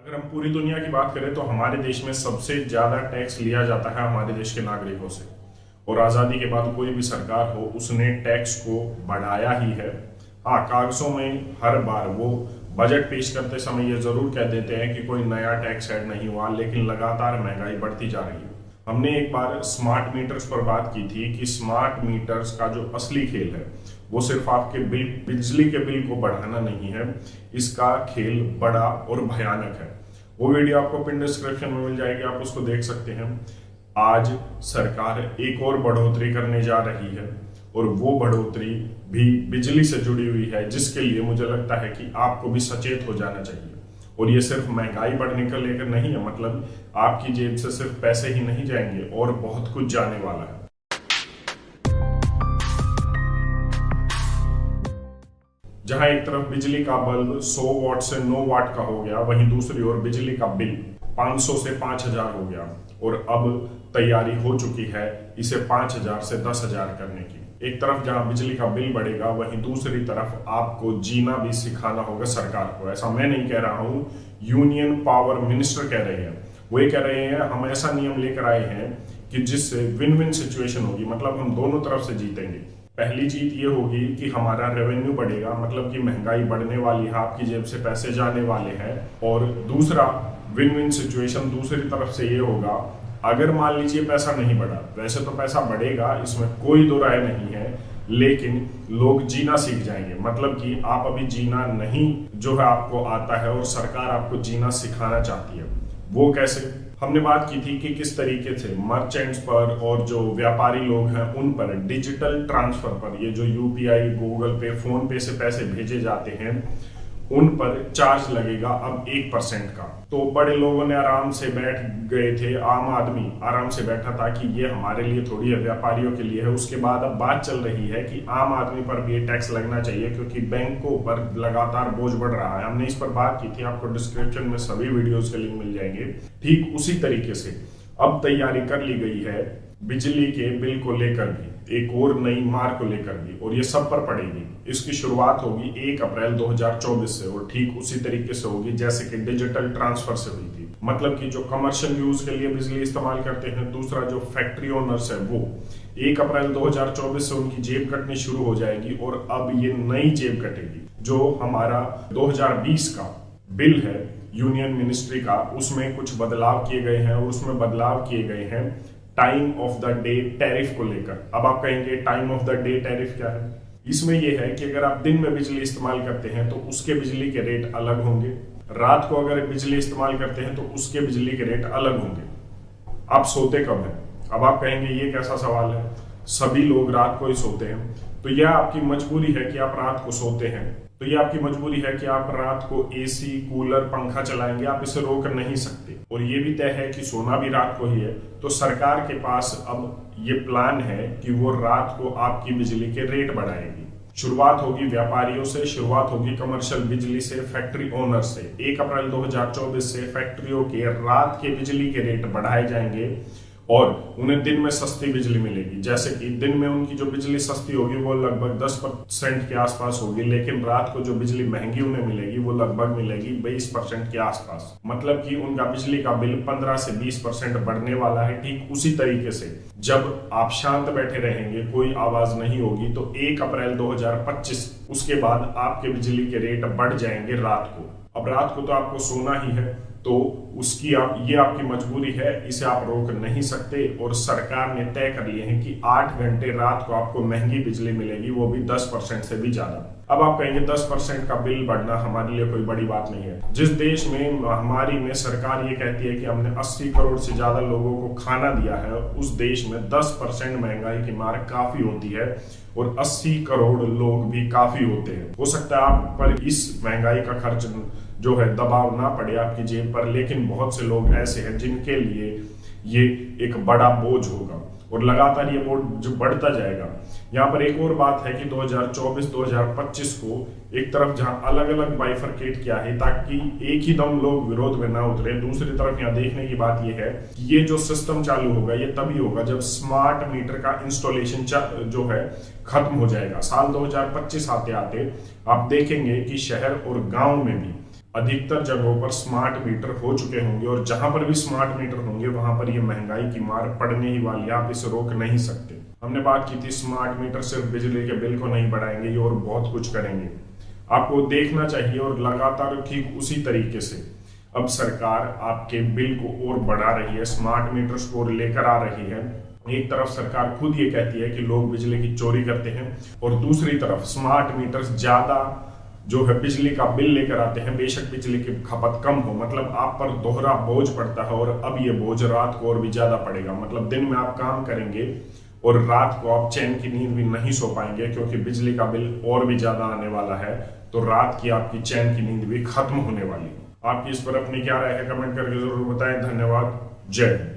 अगर हम पूरी दुनिया की बात करें तो हमारे देश में सबसे ज़्यादा टैक्स लिया जाता है हमारे देश के नागरिकों से। और आज़ादी के बाद कोई भी सरकार हो उसने टैक्स को बढ़ाया ही है। हाँ, कागजों में हर बार वो बजट पेश करते समय ये ज़रूर कह देते हैं कि कोई नया टैक्स ऐड नहीं हुआ, लेकिन लगातार महंगाई बढ़ती जा रही है। हमने एक बार स्मार्ट मीटर्स पर बात की थी कि स्मार्ट मीटर्स का जो असली खेल है वो सिर्फ आपके बिजली के बिल को बढ़ाना नहीं है, इसका खेल बड़ा और भयानक है। वो वीडियो आपको पिन डिस्क्रिप्शन में मिल जाएगी, आप उसको देख सकते हैं। आज सरकार एक और बढ़ोतरी करने जा रही है और वो बढ़ोतरी भी बिजली से जुड़ी हुई है, जिसके लिए मुझे लगता है कि आपको भी सचेत हो जाना चाहिए। और ये सिर्फ महंगाई बढ़ने का लेकर नहीं है, मतलब आपकी जेब से सिर्फ पैसे ही नहीं जाएंगे और बहुत कुछ जाने वाला है। जहां एक तरफ बिजली का बल्ब 100 वाट से 9 वाट का हो गया, वहीं दूसरी ओर बिजली का बिल 500 से 5000 हो गया और अब तैयारी हो चुकी है इसे 5000 से 10000 करने की। एक तरफ जहां बिजली का बिल बढ़ेगा, वहीं दूसरी तरफ आपको जीना भी सिखाना होगा सरकार को। ऐसा मैं नहीं कह रहा हूं, यूनियन पावर मिनिस्टर कह रहे हैं। वो ये कह रहे हैं हम ऐसा नियम लेकर आए हैं कि जिससे विन विन सिचुएशन होगी, मतलब हम दोनों तरफ से जीतेंगे। पहली जीत ये होगी कि हमारा रेवेन्यू बढ़ेगा, मतलब कि महंगाई बढ़ने वाली है, आपकी जेब से पैसे जाने वाले हैं। और दूसरा विन विन सिचुएशन दूसरी तरफ से ये होगा, अगर मान लीजिए पैसा नहीं बढ़ा, वैसे तो पैसा बढ़ेगा, इसमें कोई दो राय नहीं है, लेकिन लोग जीना सीख जाएंगे। मतलब कि आप अभी जीना नहीं जो है आपको आता है और सरकार आपको जीना सिखाना चाहती है। वो कैसे? हमने बात की थी कि किस तरीके से मर्चेंट्स पर और जो व्यापारी लोग हैं उन पर डिजिटल ट्रांसफर पर, ये जो यूपीआई, गूगल पे, फोन पे से पैसे भेजे जाते हैं, उन पर चार्ज लगेगा अब 1% का। तो बड़े लोगों ने आराम से बैठ गए थे, आम आदमी आराम से बैठा था कि ये हमारे लिए थोड़ी है, व्यापारियों के लिए है। उसके बाद अब बात चल रही है कि आम आदमी पर भी ये टैक्स लगना चाहिए, क्योंकि बैंकों पर लगातार बोझ बढ़ रहा है। हमने इस पर बात की थी, आपको डिस्क्रिप्शन में सभी वीडियोस के लिंक मिल जाएंगे। ठीक उसी तरीके से अब तैयारी कर ली गई है बिजली के बिल को लेकर भी, एक और नई मार को लेकर भी, और ये सब पर पड़ेगी। इसकी शुरुआत होगी 1 अप्रैल 2024 से और ठीक उसी तरीके से होगी जैसे कि डिजिटल ट्रांसफर से हुई थी। मतलब कि जो कमर्शियल यूज के लिए बिजली इस्तेमाल करते हैं, दूसरा जो फैक्ट्री ओनर्स है, वो 1 अप्रैल 2024 से उनकी जेब कटनी शुरू हो जाएगी। और अब ये नई जेब कटेगी। जो हमारा 2020 का बिल है यूनियन मिनिस्ट्री का, उसमें कुछ बदलाव किए गए हैं और उसमें बदलाव किए गए हैं time of the day tariff को लेकर। अब आप कहेंगे time of the day tariff क्या है? इसमें यह है कि अगर आप दिन में बिजली इस्तेमाल करते हैं तो उसके बिजली के रेट अलग होंगे, रात को अगर बिजली इस्तेमाल करते हैं तो उसके बिजली के रेट अलग होंगे। आप सोते कब हैं? अब आप कहेंगे ये कैसा सवाल है, सभी लोग रात को ही सोते हैं। तो यह आपकी मजबूरी है कि आप रात को सोते हैं, तो ये आपकी मजबूरी है कि आप रात को एसी, कूलर, पंखा चलाएंगे, आप इसे रोक नहीं सकते। और ये भी तय है कि सोना भी रात को ही है। तो सरकार के पास अब ये प्लान है कि वो रात को आपकी बिजली के रेट बढ़ाएगी। शुरुआत होगी व्यापारियों से, शुरुआत होगी कमर्शियल बिजली से, फैक्ट्री ओनर से। 1 अप्रैल 2024 से फैक्ट्रियों के रात के बिजली के रेट बढ़ाए जाएंगे और उन्हें दिन में सस्ती बिजली मिलेगी। जैसे कि दिन में उनकी जो बिजली सस्ती होगी वो लगभग 10% के आसपास होगी, लेकिन रात को जो बिजली महंगी उन्हें मिलेगी वो लगभग मिलेगी 20% के आसपास। मतलब कि उनका बिजली का बिल 15 से 20% बढ़ने वाला है। ठीक उसी तरीके से जब आप शांत बैठे रहेंगे, कोई आवाज नहीं होगी, तो 1 अप्रैल 2025 उसके बाद आपके बिजली के रेट बढ़ जाएंगे रात को। अब रात को तो आपको सोना ही है, तो उसकी ये आपकी मजबूरी है, इसे आप रोक नहीं सकते। और सरकार ने तय कर लिए हैं कि 8 घंटे रात को आपको महंगी बिजली मिलेगी, वो भी 10% से भी ज्यादा। अब आप कहेंगे 10% का बिल बढ़ना हमारे लिए कोई बड़ी बात नहीं है। जिस देश में महामारी में सरकार ये कहती है कि हमने 80 करोड़ से ज्यादा लोगों को खाना दिया है, उस देश में 10% महंगाई की मार काफी होती है और 80 करोड़ लोग भी काफी होते हैं। हो सकता है आप पर इस महंगाई का खर्च जो है दबाव ना पड़े आपकी जेब पर, लेकिन बहुत से लोग ऐसे हैं जिनके लिए ये एक बड़ा बोझ होगा और लगातार ये बोझ जो बढ़ता जाएगा। यहाँ पर एक और बात है कि 2024-2025 को एक तरफ जहां अलग अलग बाइफरकेट किया है ताकि एक ही दम लोग विरोध में ना उतरे, दूसरी तरफ यहाँ देखने की बात यह है कि ये जो सिस्टम चालू होगा ये तभी होगा जब स्मार्ट मीटर का इंस्टॉलेशन जो है खत्म हो जाएगा। साल 2025 आते आते आप देखेंगे कि शहर और गांव में भी अधिकतर जगहों पर स्मार्ट मीटर हो चुके होंगे और जहां पर भी स्मार्ट मीटर होंगे वहां पर ये महंगाई की मार पड़ने ही वाली है, आप इसे रोक नहीं सकते। हमने बात की थी स्मार्ट मीटर सिर्फ बिजली के बिल को नहीं बढ़ाएंगे, ये और बहुत कुछ करेंगे। आपको देखना चाहिए और लगातार ठीक उसी तरीके से अब सरकार आपके बिल को और बढ़ा रही है, स्मार्ट मीटर्स को लेकर आ रही है। एक तरफ सरकार खुद ये कहती है कि लोग बिजली की चोरी करते हैं और दूसरी तरफ स्मार्ट मीटर्स ज्यादा जो है बिजली का बिल लेकर आते हैं। बेशक बिजली की खपत कम हो, मतलब आप पर दोहरा बोझ पड़ता है और अब ये बोझ रात को और भी ज्यादा पड़ेगा। मतलब दिन में आप काम करेंगे और रात को आप चैन की नींद भी नहीं सो पाएंगे क्योंकि बिजली का बिल और भी ज्यादा आने वाला है। तो रात की आपकी चैन की नींद भी खत्म होने वाली है। आपकी इस पर अपनी क्या राय है कमेंट करके जरूर बताएं। धन्यवाद। जय हिंद।